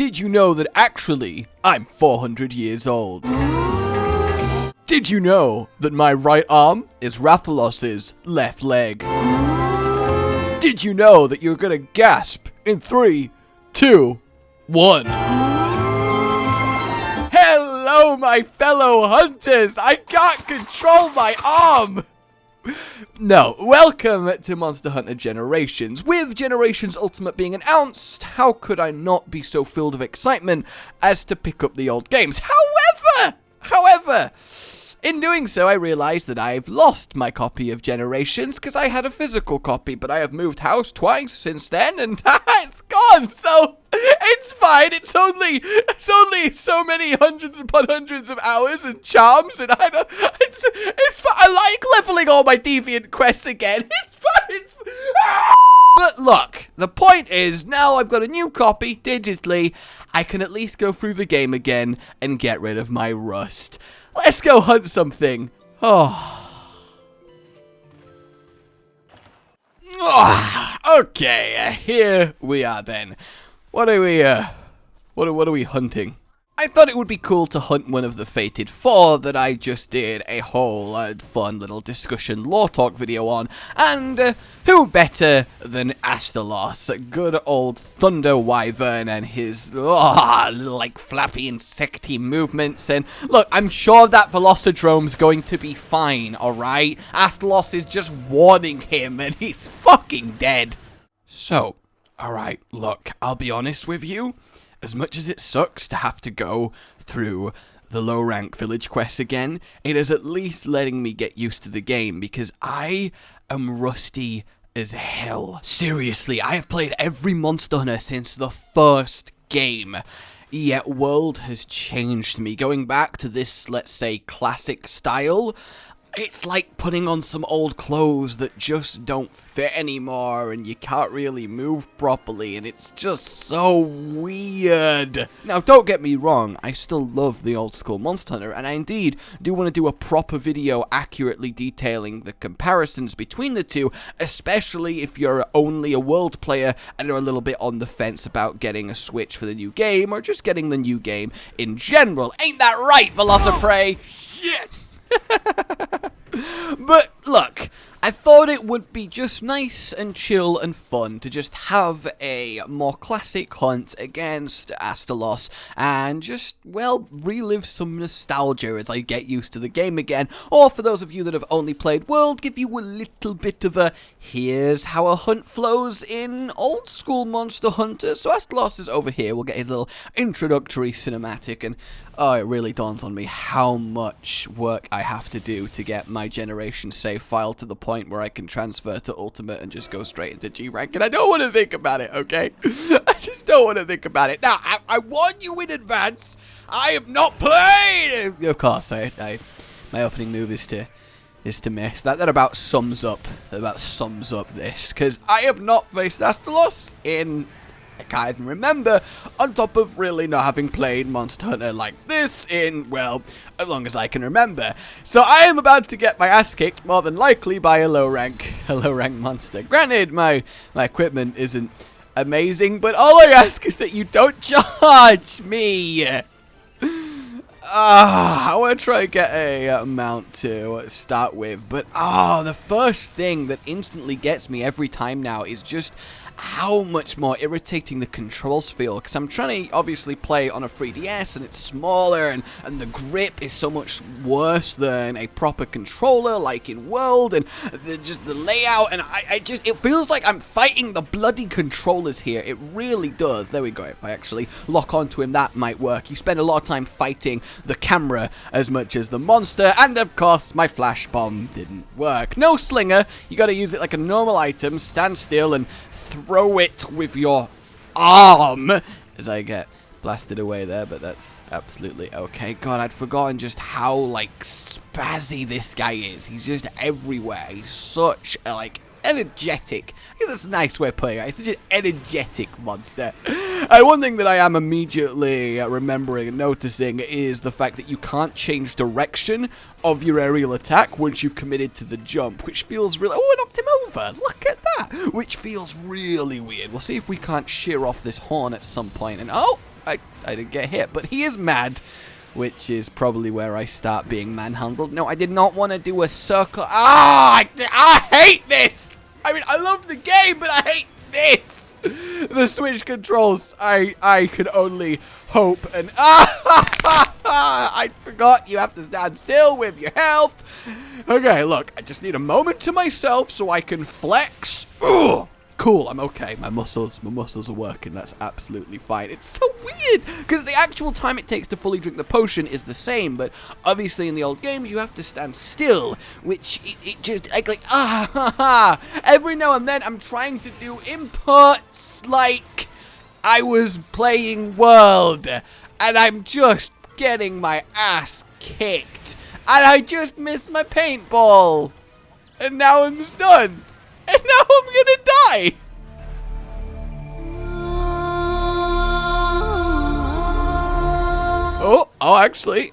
Did you know that actually I'm 400 years old? Did you know that my right arm is Rathalos's left leg? Did you know that you're gonna gasp in 3, 2, 1? Hello, my fellow hunters! I can't control my arm! No, welcome to Monster Hunter Generations. With Generations Ultimate being announced, how could I not be so filled with excitement as to pick up the old games? However, in doing so, I realized that I've lost my copy of Generations because I had a physical copy, but I have moved house twice since then, and it's gone. So it's fine. It's only so many hundreds upon hundreds of hours and charms, and it's fine. I like leveling all my deviant quests again. It's fine. But look, the point is, now I've got a new copy digitally. I can at least go through the game again and get rid of my rust. Let's go hunt something. Okay, here we are then. What are we hunting? I thought it would be cool to hunt one of the Fated 4 that I just did a whole fun little discussion lore talk video on, and who better than Astalos, good old Thunder Wyvern and his like flappy insecty movements. And look, I'm sure that Velocidrome's going to be fine, alright? Astalos is just warning him and he's fucking dead. So, alright, look, I'll be honest with you. As much as it sucks to have to go through the low-rank village quests again, it is at least letting me get used to the game, because I am rusty as hell. Seriously, I have played every Monster Hunter since the first game, yet world has changed me. Going back to this, let's say, classic style, it's like putting on some old clothes that just don't fit anymore, and you can't really move properly, and it's just so weird. Now, don't get me wrong, I still love the old school Monster Hunter, and I indeed do want to do a proper video accurately detailing the comparisons between the two, especially if you're only a world player and are a little bit on the fence about getting a Switch for the new game, or just getting the new game in general. Ain't that right, Velociprey? Shit! But look, I thought it would be just nice and chill and fun to just have a more classic hunt against Astalos and just, well, relive some nostalgia as I get used to the game again. Or for those of you that have only played World, give you a little bit of a here's how a hunt flows in old school Monster Hunter. So Astalos is over here. We'll get his little introductory cinematic, and oh, it really dawns on me how much work I have to do to get my generation save file to the point where I can transfer to Ultimate and just go straight into G rank, and I don't want to think about it, okay? I just don't want to think about it. Now, I warn you in advance, I have not played! Of course, my opening move is to miss. That about sums up this, because I have not faced Astalos in, I can't even remember, on top of really not having played Monster Hunter like this in, well, as long as I can remember. So I am about to get my ass kicked, more than likely by a low rank monster. Granted, my equipment isn't amazing, but all I ask is that you don't charge me. I want to try and get a mount to start with, but the first thing that instantly gets me every time now is just how much more irritating the controls feel, because I'm trying to obviously play on a 3DS and it's smaller, and the grip is so much worse than a proper controller like in World, and just the layout, and it feels like I'm fighting the bloody controllers here. It really does. There we go. If I actually lock onto him, that might work. You spend a lot of time fighting the camera as much as the monster, and of course my flash bomb didn't work. No slinger. You got to use it like a normal item, stand still and throw it with your arm as I get blasted away there, but that's absolutely okay. God, I'd forgotten just how, like, spazzy this guy is. He's just everywhere. He's such a, like, energetic. I guess that's a nice way of putting it. He's such an energetic monster. One thing that I am immediately remembering and noticing is the fact that you can't change direction of your aerial attack once you've committed to the jump, which feels really... Oh, I knocked him over! Look at that! Which feels really weird. We'll see if we can't shear off this horn at some point. And oh, I didn't get hit. But he is mad, which is probably where I start being manhandled. No, I did not want to do a circle. Ah, I hate this. I mean, I love the game, but I hate this. The Switch controls, I could only hope and... I forgot you have to stand still with your health. Okay, look, I just need a moment to myself so I can flex. Ugh. Cool, I'm okay. My muscles are working. That's absolutely fine. It's so weird because the actual time it takes to fully drink the potion is the same, but obviously in the old games you have to stand still, which it just every now and then I'm trying to do inputs like I was playing World, and I'm just getting my ass kicked, and I just missed my paintball, and now I'm stunned. And now I'm gonna die! Oh, actually,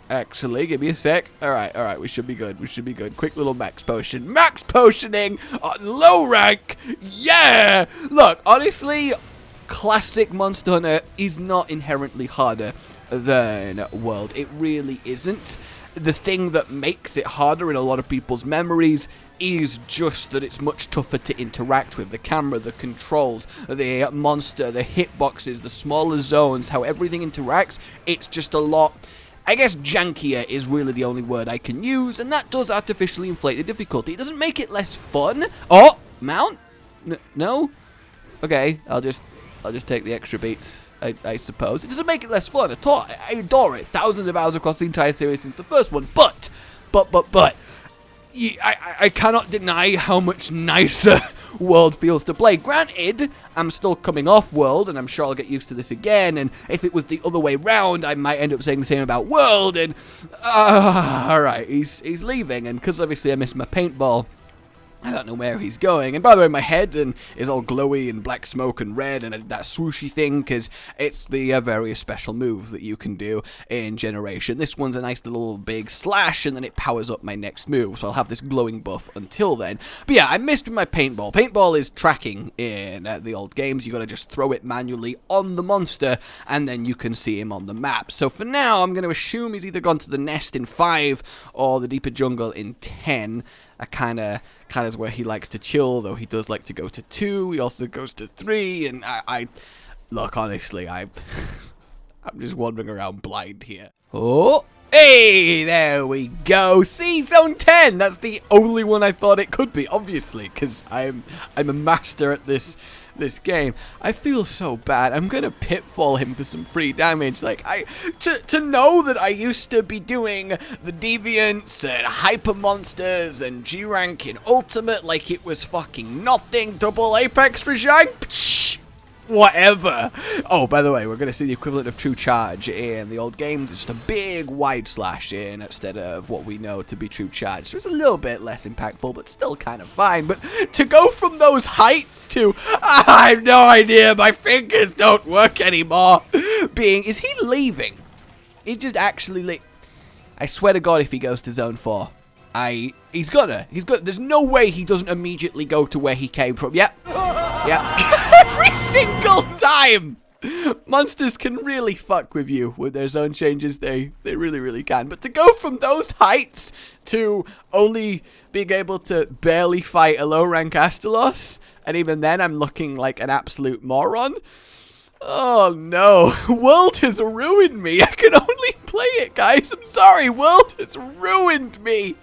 give me a sec. Alright, we should be good, Quick little max potion. Max potioning on low rank! Yeah! Look, honestly, classic Monster Hunter is not inherently harder than World. It really isn't. The thing that makes it harder in a lot of people's memories is just that it's much tougher to interact with. The camera, the controls, the monster, the hitboxes, the smaller zones, how everything interacts, it's just a lot, I guess jankier is really the only word I can use, and that does artificially inflate the difficulty. It doesn't make it less fun. Oh, mount? No? Okay, I'll just take the extra beats, I suppose. It doesn't make it less fun at all. I adore it. Thousands of hours across the entire series since the first one, but I cannot deny how much nicer World feels to play. Granted, I'm still coming off World, and I'm sure I'll get used to this again, and if it was the other way round, I might end up saying the same about World, and... alright, he's leaving, and because obviously I missed my paintball, I don't know where he's going. And by the way, my head is all glowy and black smoke and red and that swooshy thing because it's the various special moves that you can do in Generation. This one's a nice little big slash and then it powers up my next move. So I'll have this glowing buff until then. But yeah, I missed my paintball. Paintball is tracking in the old games. You got to just throw it manually on the monster and then you can see him on the map. So for now, I'm going to assume he's either gone to the nest in 5 or the deeper jungle in 10. That kind of is where he likes to chill, though he does like to go to 2. He also goes to 3, and I look, honestly, I'm just wandering around blind here. Oh, hey, there we go. See, Zone 10. That's the only one I thought it could be, obviously, because I'm a master at this game. I feel so bad. I'm gonna pitfall him for some free damage. Like, to know that I used to be doing the Deviants and Hyper Monsters and G rank in Ultimate like it was fucking nothing. Double Apex Regime? Whatever. Oh, by the way, we're going to see the equivalent of True Charge in the old games. It's just a big wide slash in instead of what we know to be True Charge. So it's a little bit less impactful, but still kind of fine. But to go from those heights to, I have no idea, my fingers don't work anymore, is he leaving? He just actually I swear to God if he goes to Zone 4. He's gonna. There's no way he doesn't immediately go to where he came from. Yep. Every single time! Monsters can really fuck with you with their zone changes. They really, really can. But to go from those heights to only being able to barely fight a low-rank Astalos, and even then I'm looking like an absolute moron. Oh no, World has ruined me. I can only play it, guys. I'm sorry, World has ruined me.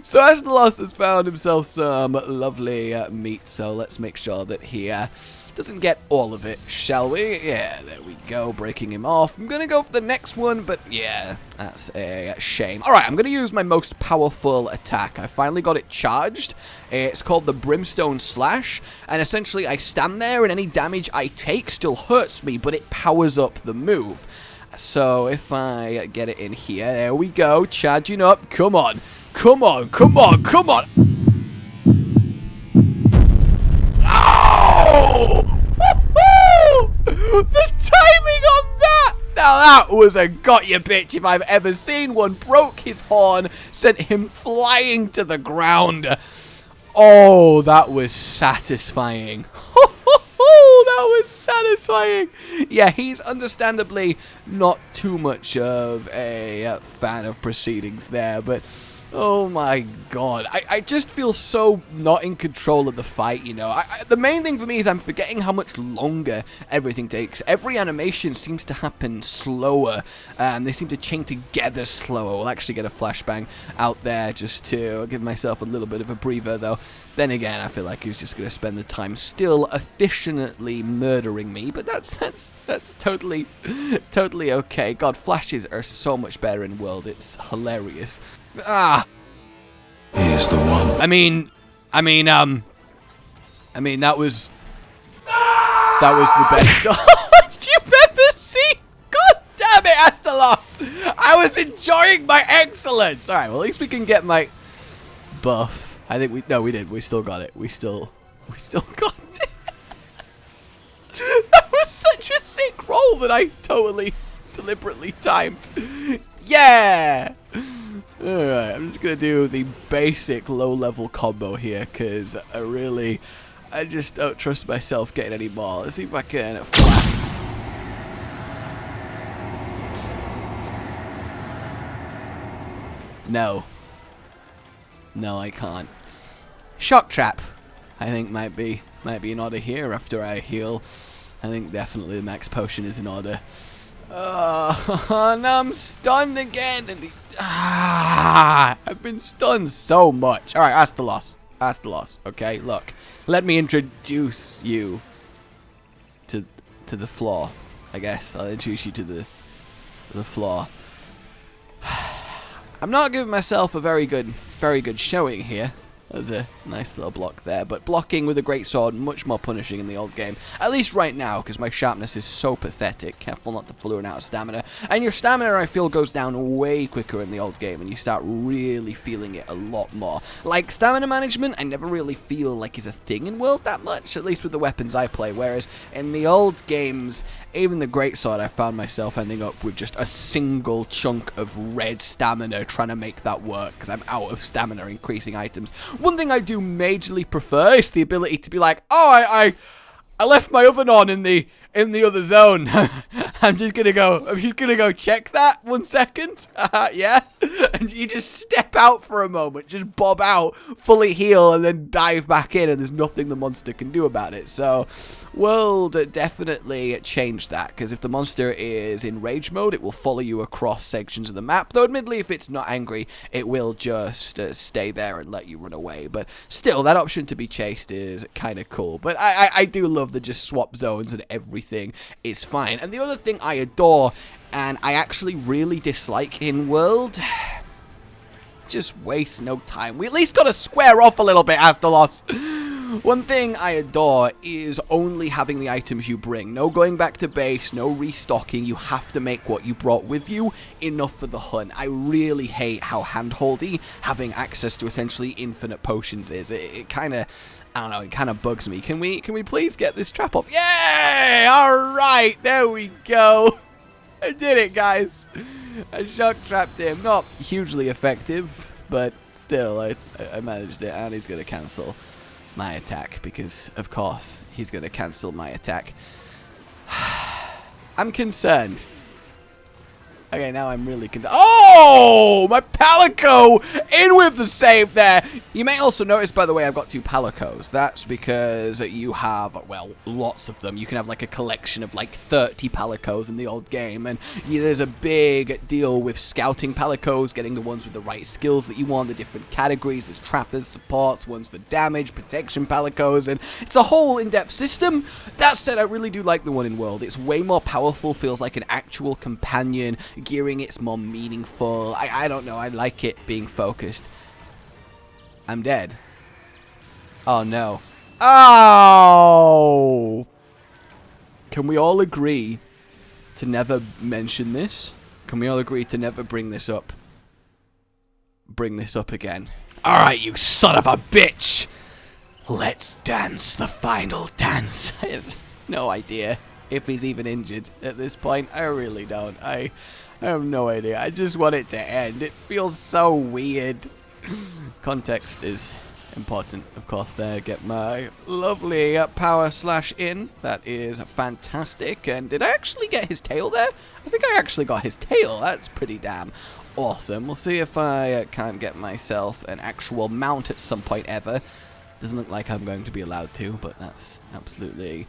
So Astalos has found himself some lovely meat, so let's make sure that he doesn't get all of it, shall we? Yeah, there we go, breaking him off. I'm gonna go for the next one, but yeah, that's a shame. Alright, I'm gonna use my most powerful attack. I finally got it charged. It's called the Brimstone Slash, and essentially I stand there and any damage I take still hurts me, but it powers up the move. So if I get it in here, there we go, charging up, come on. Come on, come on, come on! Oh! The timing on that! Now that was a got you bitch if I've ever seen one. Broke his horn, sent him flying to the ground. Oh, that was satisfying. Oh, that was satisfying. Yeah, he's understandably not too much of a fan of proceedings there, but oh my god, I just feel so not in control of the fight, you know. The main thing for me is I'm forgetting how much longer everything takes. Every animation seems to happen slower, and they seem to chain together slower. We'll actually get a flashbang out there just to give myself a little bit of a breather, though. Then again, I feel like he's just going to spend the time still efficiently murdering me, but that's totally okay. God, flashes are so much better in World. It's hilarious. Ah, he is the one. I mean, that was the best you've ever seen. God damn it, Astalos! I was enjoying my excellence. All right, well, at least we can get my buff. I think we did. We still got it. We still got it. That was such a sick roll that I totally deliberately timed. Yeah. Alright, I'm just going to do the basic low-level combo here, because I just don't trust myself getting any more. Let's see if I can flash. No. No, I can't. Shock Trap, I think might be in order here after I heal. I think definitely the max potion is in order. No, I'm stunned again. And I've been stunned so much. All right, Astalos. Okay, look. Let me introduce you to the floor. I guess I'll introduce you to the floor. I'm not giving myself a very good showing here. There's a nice little block there, but blocking with a great sword much more punishing in the old game. At least right now, because my sharpness is so pathetic. Careful not to run out of stamina. And your stamina, I feel, goes down way quicker in the old game, and you start really feeling it a lot more. Like, stamina management, I never really feel like is a thing in World that much, at least with the weapons I play, whereas in the old games, even the greatsword, I found myself ending up with just a single chunk of red stamina trying to make that work, because I'm out of stamina increasing items. One thing I do majorly prefer is the ability to be like, oh, I left my oven on in the other zone. I'm just gonna go check that 1 second. Yeah, and you just step out for a moment, just bob out, fully heal, and then dive back in, and there's nothing the monster can do about it. So World definitely changed that, because if the monster is in rage mode, it will follow you across sections of the map, though admittedly if it's not angry, it will just stay there and let you run away. But still, that option to be chased is kind of cool. But I do love the just swap zones and everything is fine. And the other thing I adore, and I actually really dislike in World, just waste no time. We at least got to square off a little bit, Astalos. One thing I adore is only having the items you bring. No going back to base, no restocking. You have to make what you brought with you enough for the hunt. I really hate how handholdy having access to essentially infinite potions is. It kind of, I don't know, it kind of bugs me. Can we please get this trap off? Yay! All right, there we go. I did it, guys. I shock trapped him. Not hugely effective, but still, I managed it, and he's going to cancel my attack, because of course he's going to cancel my attack. I'm concerned. Okay, now I'm really concerned. Oh, my Palico in with the save there. You may also notice, by the way, I've got 2 Palicos. That's because you have, well, lots of them. You can have like a collection of like 30 Palicos in the old game, and there's a big deal with scouting Palicos, getting the ones with the right skills that you want, the different categories. There's trappers, supports, ones for damage, protection Palicos, and it's a whole in-depth system. That said, I really do like the one in World. It's way more powerful, feels like an actual companion. Gearing it's more meaningful. I don't know. I like it being focused. I'm dead. Oh no. Oh! Can we all agree to never mention this? Can we all agree to never bring this up? Bring this up again. Alright, you son of a bitch! Let's dance the final dance. I have no idea if he's even injured at this point. I really don't. I have no idea. I just want it to end. It feels so weird. Context is Important, of course, there. Get my lovely power slash in. That is fantastic. And did I actually get his tail there? I think I actually got his tail. That's pretty damn awesome. We'll see if I can't get myself an actual mount at some point ever. Doesn't look like I'm going to be allowed to, but that's absolutely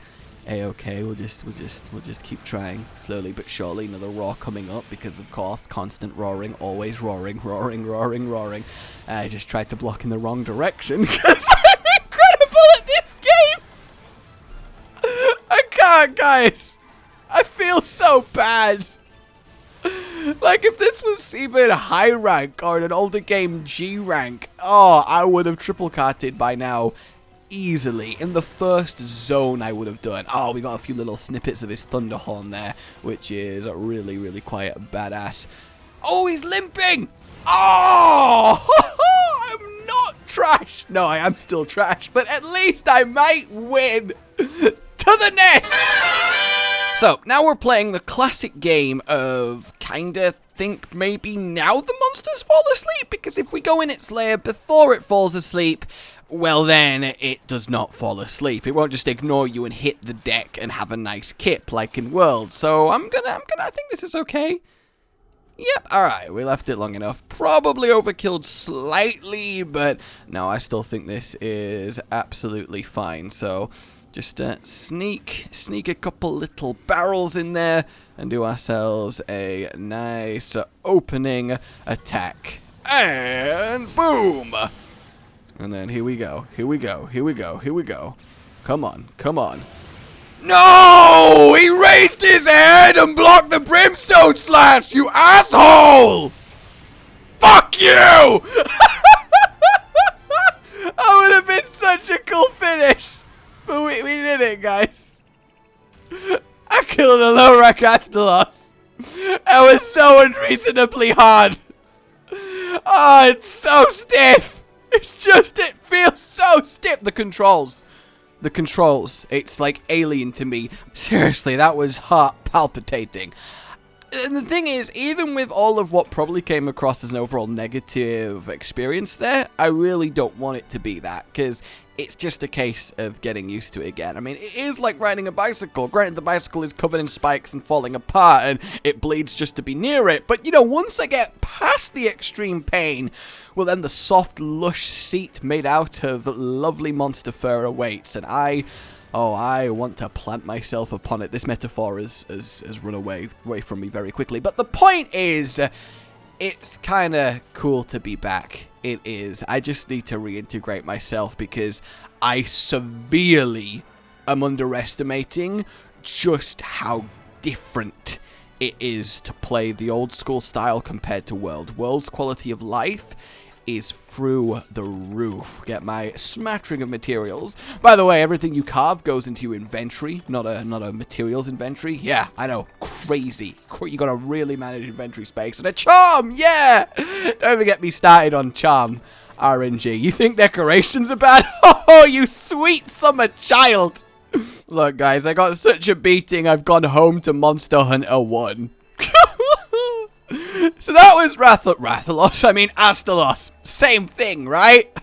a-okay. We'll just keep trying slowly but surely. Another roar coming up because, of course, constant roaring, always roaring, roaring, roaring, roaring. I just tried to block in the wrong direction because I'm incredible at this game. I can't, guys. I feel so bad. Like, if this was even high rank or in an older game G rank, oh, I would have triple carted by now easily. In the first zone I would have done. Oh, we got a few little snippets of his Thunderhorn there, which is really, really quite badass. Oh, he's limping! Oh! I'm not trash! No, I am still trash, but at least I might win! To the nest! So, now we're playing the classic game of kinda think maybe now the monsters fall asleep, because if we go in its lair before it falls asleep, well then, it does not fall asleep. It won't just ignore you and hit the deck and have a nice kip like in World. So I think this is okay. Yep, alright, we left it long enough. Probably overkilled slightly, but no, I still think this is absolutely fine. So just sneak a couple little barrels in there and do ourselves a nice opening attack. And boom! And then here we go, here we go, here we go, here we go. Come on, come on. No! He raised his head and blocked the brimstone slash, you asshole! Fuck you! That would have been such a cool finish. But we did it, guys. I killed a low rank Astalos. That was so unreasonably hard. Oh, it's so stiff. It's just, it feels so stiff. The controls, it's like alien to me. Seriously, that was heart palpitating. And the thing is, even with all of what probably came across as an overall negative experience there, I really don't want it to be that, because it's just a case of getting used to it again. I mean, it is like riding a bicycle. Granted, the bicycle is covered in spikes and falling apart, and it bleeds just to be near it. But, you know, once I get past the extreme pain, well, then the soft, lush seat made out of lovely monster fur awaits. And I want to plant myself upon it. This metaphor has run away from me very quickly. But the point is, it's kind of cool to be back. It is. I just need to reintegrate myself because I severely am underestimating just how different it is to play the old school style compared to World. World's quality of life is through the roof. Get my smattering of materials. By the way, everything you carve goes into your inventory, not a materials inventory. Yeah, I know, crazy. You gotta really manage inventory space. And a charm, yeah! Don't ever get me started on charm RNG. You think decorations are bad? Oh, you sweet summer child! Look, guys, I got such a beating, I've gone home to Monster Hunter 1. So that was Rathalos, I mean Astalos. Same thing, right?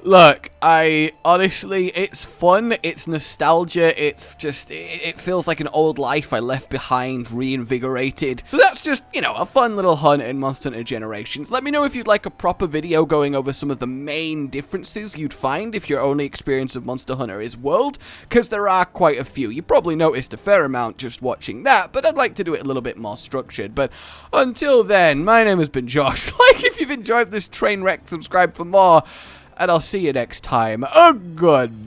Look, honestly, it's fun, it's nostalgia, it's just, it feels like an old life I left behind, reinvigorated. So that's just, you know, a fun little hunt in Monster Hunter Generations. Let me know if you'd like a proper video going over some of the main differences you'd find if your only experience of Monster Hunter is World, because there are quite a few. You probably noticed a fair amount just watching that, but I'd like to do it a little bit more structured. But until then, my name has been Josh. Like if you've enjoyed this train wreck, subscribe for more. And I'll see you next time. Goodbye.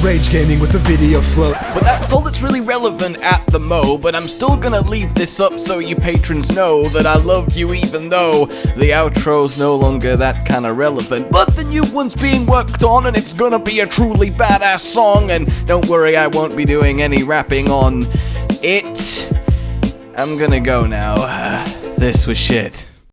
Rage Gaming with the video float. But that's all that's really relevant at the mo. But I'm still gonna leave this up so you patrons know that I love you even though the outro's no longer that kind of relevant. But the new one's being worked on and it's gonna be a truly badass song. And don't worry, I won't be doing any rapping on it. I'm gonna go now. This was shit.